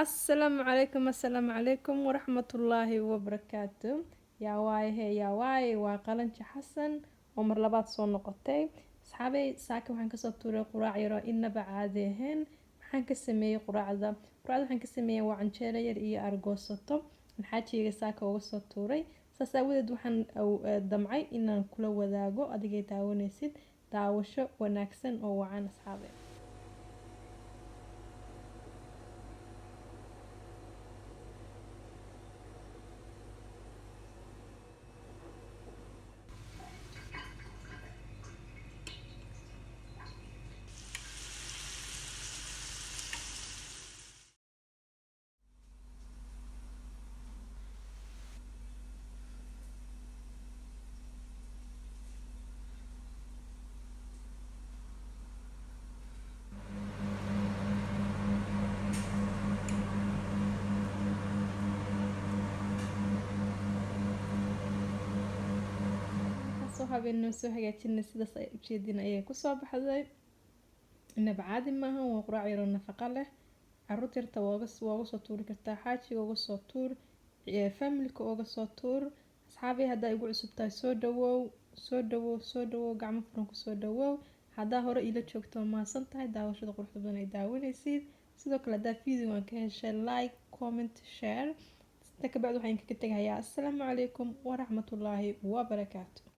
Assalaamu calaykum waraxmatullaahi wabarakaatu. Yaa waaye waa qalanji xasan oo mar labaad soo noqotay. Asxaabey saaka waxaan kasoo tuuray quraac yar oo inaba caadi ahayn. Maxaan ka sameeyay quraacda? Quraacda waxaan ka sameeyay waa canjeero yar iyo argoosato. Xaajiga saaka uga soo tuuray. Saas aawadeed waxaan damcay inaan kula wadaago adigay daawanaysid daawasho wanaagsan oo wacan asxaabey. habeenno soo hagaajinay sidaas ay ujeedin ayay ku soo baxday inaba caadi maaha waa quraac yar oo nafaqo leh caruurta yarta waa uga soo tuuri kartaa xaajiga uga soo tuur familka uga soo tuur asxaabay haddaa igu cusub tahay soo dhawow gacmo furan ku soo dhawow haddaa hore ila joogto maasan tahay daawashada quruxda badan ay daawanaysid sidoo kale haddaa videogan ka heshay like comment share inta ka bacdi waxaan kaga tegayaa assalaamu calaykum waraxmatullaahi wabarakaatu.